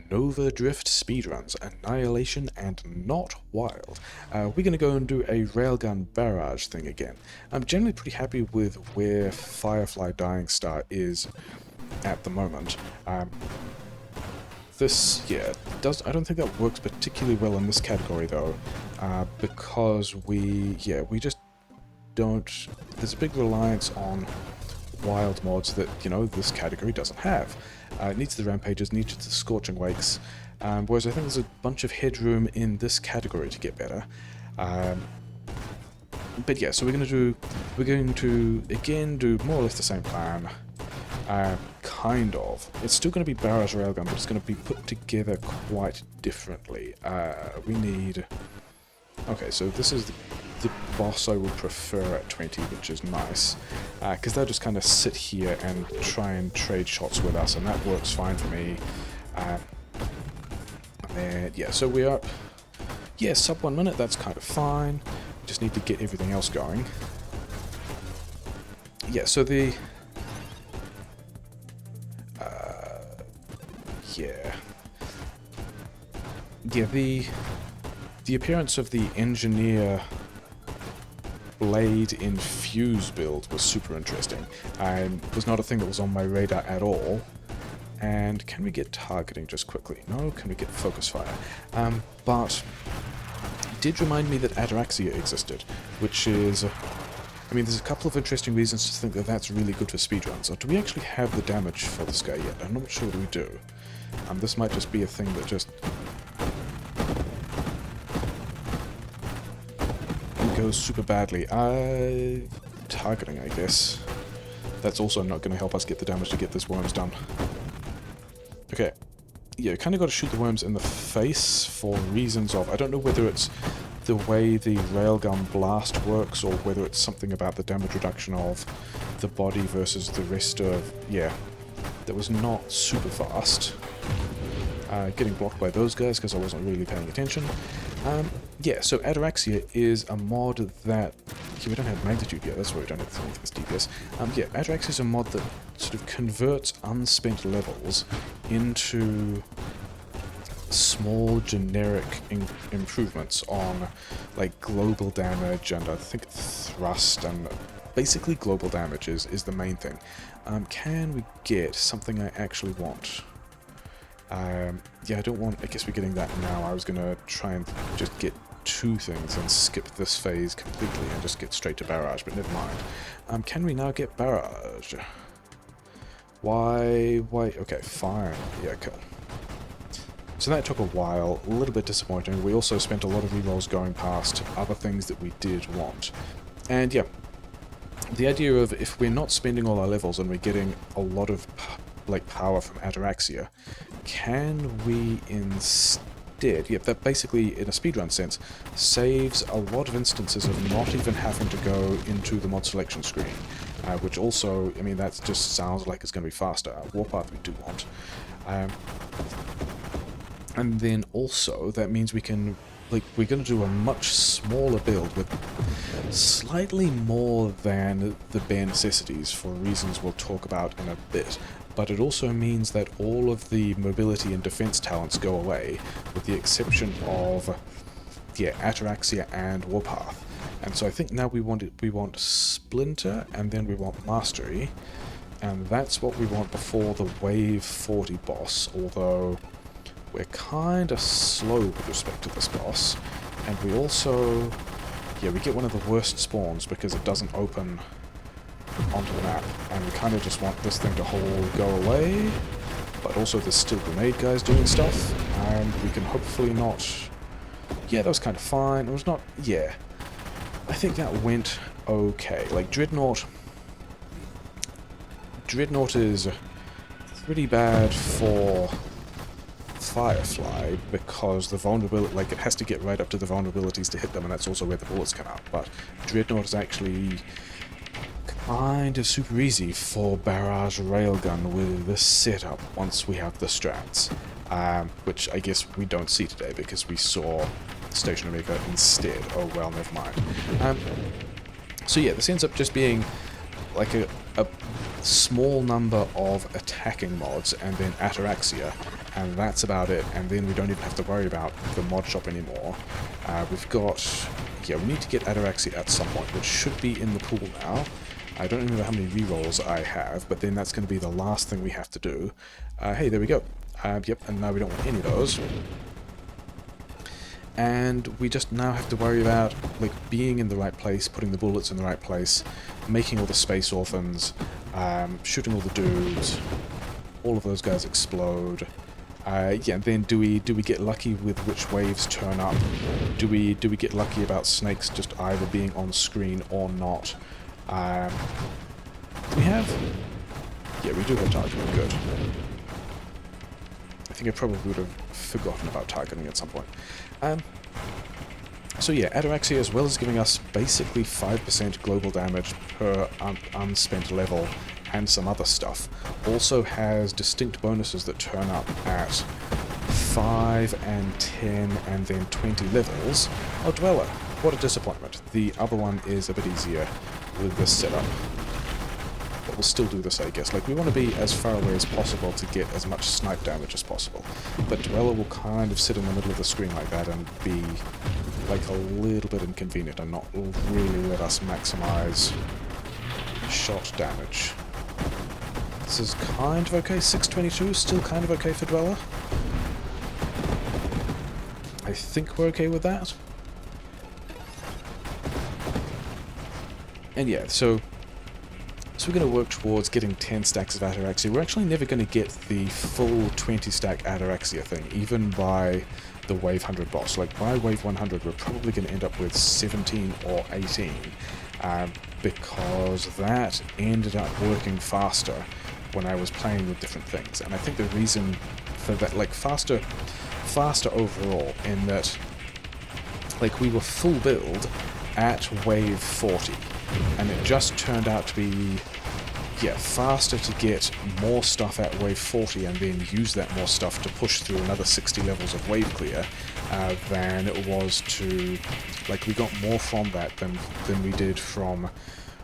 Nova Drift speedruns, Annihilation, and Not Wild. We're going to go and do a railgun barrage thing again. I'm generally pretty happy with where Firefly Dying Star is at the moment. I don't think that works particularly well in this category though, because we just don't, there's a big reliance on wild mods that, this category doesn't have. It needs the rampages, needs the scorching wakes, whereas I think there's a bunch of headroom in this category to get better. But yeah, so we're going to again do more or less the same plan. Kind of. It's still going to be barrage railgun, but it's going to be put together quite differently. We need... Okay, so this is the boss I would prefer at 20, which is nice, because they'll just kind of sit here and try and trade shots with us, and that works fine for me. And yeah, so we're up, sub 1 minute, that's kind of fine. We just need to get everything else going. Yeah, so the... the appearance of the engineer blade infuse build was super interesting, and was not a thing that was on my radar at all. And can we get targeting just quickly? No. Can we get focus fire? But it did remind me that Atarxia existed, which is... I mean, there's a couple of interesting reasons to think that that's really good for speedruns. So do we actually have the damage for this guy yet? I'm not sure we do. This might just be a thing that just... goes super badly. Targeting, I guess. That's also not going to help us get the damage to get this worms done. Okay. Yeah, kind of got to shoot the worms in the face for reasons of... I don't know whether it's the way the railgun blast works, or whether it's something about the damage reduction of the body versus the rest of... Yeah. That was not super fast. Getting blocked by those guys because I wasn't really paying attention. Yeah, so Atarxia is a mod that... we don't have magnitude yet, that's why we don't have this DPS. Yeah, Atarxia is a mod that sort of converts unspent levels into small generic improvements on, like, global damage and I think thrust, and basically global damage is the main thing. Can we get something I actually want? Yeah, I don't want... I guess we're getting that now. I was going to try and just get two things and skip this phase completely and just get straight to barrage, but never mind. Can we now get barrage? Why? Okay, fine. Yeah, cool. So that took a while, a little bit disappointing. We also spent a lot of rerolls going past other things that we did want. And yeah, the idea of if we're not spending all our levels and we're getting a lot of power from Atarxia, can we instead, that basically, in a speedrun sense, saves a lot of instances of not even having to go into the mod selection screen, which also, I mean, that just sounds like it's going to be faster. Warpath we do want. And then also, that means we can, we're going to do a much smaller build with slightly more than the bare necessities for reasons we'll talk about in a bit. But it also means that all of the mobility and defense talents go away, with the exception of, Atarxia and Warpath. And so I think now we want Splinter, and then we want Mastery, and that's what we want before the Wave 40 boss, although we're kind of slow with respect to this boss. And we also, we get one of the worst spawns because it doesn't open onto the map, and we kind of just want this thing to go away, but also there's still grenade guys doing stuff, and we can hopefully not... Yeah, that was kind of fine. It was not... Yeah. I think that went okay. Like, Dreadnought is pretty bad for Firefly, because the vulnerability... it has to get right up to the vulnerabilities to hit them, and that's also where the bullets come out, but Dreadnought is actually kind of super easy for barrage railgun with this setup once we have the strats, which I guess we don't see today because we saw Station Omega instead. Oh well, never mind. So yeah, this ends up just being like a small number of attacking mods and then Atarxia, and that's about it, and then we don't even have to worry about the mod shop anymore. We've got... yeah, we need to get Atarxia at some point, which should be in the pool now. I don't remember how many rerolls I have, but then that's going to be the last thing we have to do. Hey, there we go. Yep, and now we don't want any of those. And we just now have to worry about, like, being in the right place, putting the bullets in the right place, making all the space orphans, shooting all the dudes. All of those guys explode. Yeah, then do we get lucky with which waves turn up? Do we get lucky about snakes just either being on screen or not? Do we have? Yeah, we do have targeting. Good. I think I probably would have forgotten about targeting at some point. So yeah, Atarxia, as well as giving us basically 5% global damage per unspent level and some other stuff, also has distinct bonuses that turn up at 5 and 10 and then 20 levels. Oh, Dweller, what a disappointment. The other one is a bit easier with this setup. But we'll still do this, I guess. Like, we want to be as far away as possible to get as much snipe damage as possible. But Dweller will kind of sit in the middle of the screen like that and be, like, a little bit inconvenient and not really let us maximize shot damage. This is kind of okay. 622 is still kind of okay for Dweller. I think we're okay with that. And yeah, so we're going to work towards getting 10 stacks of Atarxia. We're actually never going to get the full 20 stack Atarxia thing, even by the wave 100 boss. Like, by wave 100 we're probably going to end up with 17 or 18, because that ended up working faster when I was playing with different things. And I think the reason for that, like, faster overall, in that, like, we were full build at wave 40, and it just turned out to be, yeah, faster to get more stuff at wave 40 and then use that more stuff to push through another 60 levels of wave clear than it was to, like, we got more from that than we did from,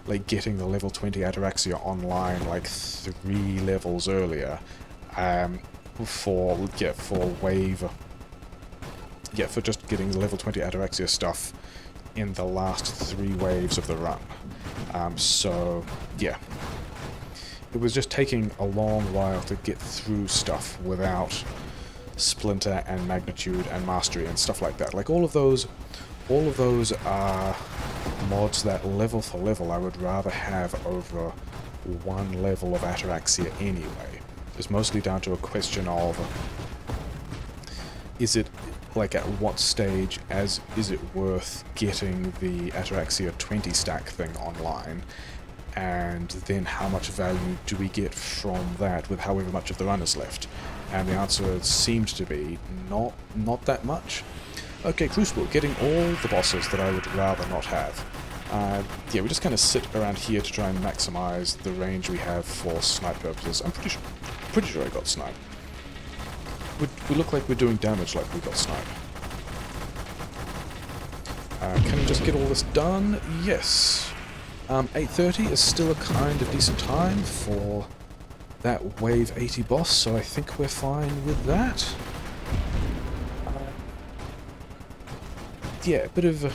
like, getting the level 20 Atarxia online, like, 3 levels earlier, for just getting the level 20 Atarxia stuff in the last 3 waves of the run. So, yeah. It was just taking a long while to get through stuff without Splinter and Magnitude and Mastery and stuff like that. Like, all of those are mods that level for level I would rather have over one level of Atarxia anyway. It's mostly down to a question of, is it, like, at what stage is it worth getting the Atarxia 20 stack thing online, and then how much value do we get from that with however much of the run is left? And the answer seemed to be not that much. Okay, Crucible, getting all the bosses that I would rather not have. Yeah, we just kind of sit around here to try and maximize the range we have for snipe purposes. I'm pretty sure I got snipe. We look like we're doing damage like we got snipe. Can we just get all this done? Yes. 8:30 is still a kind of decent time for that wave 80 boss, so I think we're fine with that. Yeah, a bit of...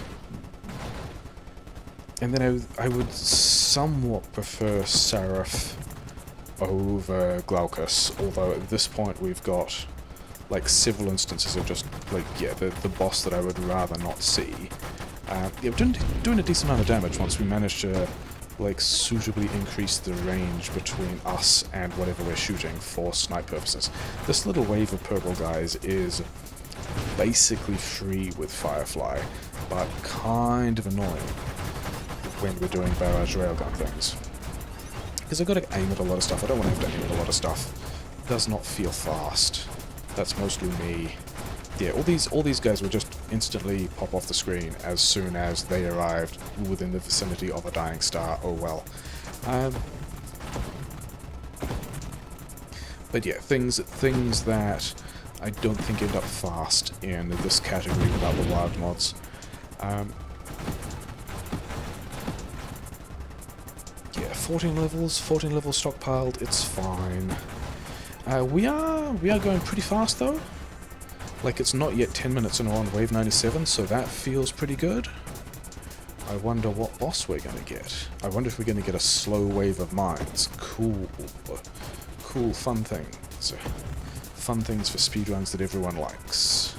and then I would somewhat prefer Seraph over Glaucus, although at this point we've got, like, several instances of just, like, yeah, the boss that I would rather not see. Yeah, we're doing a decent amount of damage once we manage to, like, suitably increase the range between us and whatever we're shooting for snipe purposes. This little wave of purple guys is basically free with Firefly, but kind of annoying when we're doing barrage railgun things. Because I've got to aim at a lot of stuff. I don't want to have to aim at a lot of stuff. It does not feel fast. That's mostly me. Yeah, all these guys would just instantly pop off the screen as soon as they arrived within the vicinity of a dying star. Oh well. But yeah, things that I don't think end up fast in this category without the wild mods. Yeah, 14 levels stockpiled, it's fine. We are going pretty fast though. Like, it's not yet 10 minutes and we're on wave 97, so that feels pretty good. I wonder what boss we're going to get. I wonder if we're going to get a slow wave of mines. Cool. Cool, fun things. Fun things for speedruns that everyone likes.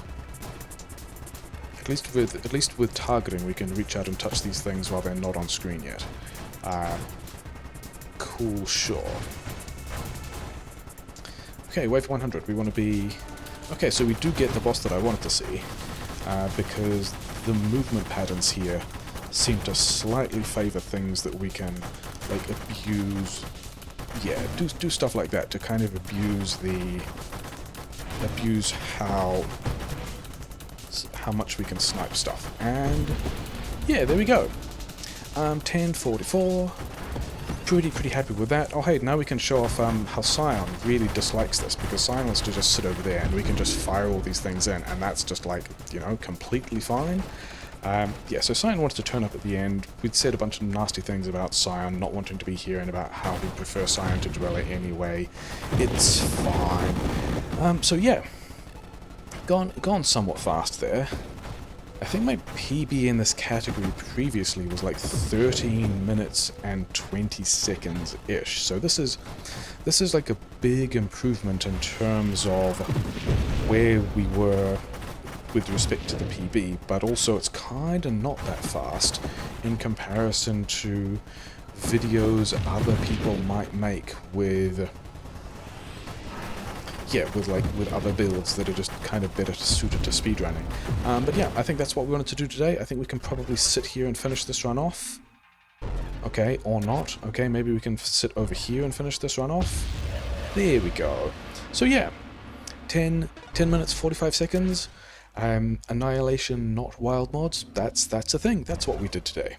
At least with targeting, we can reach out and touch these things while they're not on screen yet. Cool, sure. Okay, wave 100. We want to be... Okay, so we do get the boss that I wanted to see, because the movement patterns here seem to slightly favor things that we can, like, abuse. Yeah, do stuff like that to kind of abuse how much we can snipe stuff. And yeah, there we go. 1044. Pretty happy with that. Oh hey, now we can show off how Scion really dislikes this, because Scion wants to just sit over there and we can just fire all these things in, and that's just like, you know, completely fine. Yeah, so Scion wants to turn up at the end. We'd said a bunch of nasty things about Scion not wanting to be here and about how we prefer Scion to Dweller anyway. It's fine. So yeah, gone somewhat fast there. I think my PB in this category previously was like 13 minutes and 20 seconds-ish. So this is like a big improvement in terms of where we were with respect to the PB, but also it's kind of not that fast in comparison to videos other people might make with... Yeah, with other builds that are just kind of better suited to speedrunning. But yeah, I think that's what we wanted to do today. I think we can probably sit here and finish this run off. Okay, or not. Okay, maybe we can sit over here and finish this run off. There we go. So yeah, 10 minutes, 45 seconds. Annihilation, not wild mods. That's a thing. That's what we did today.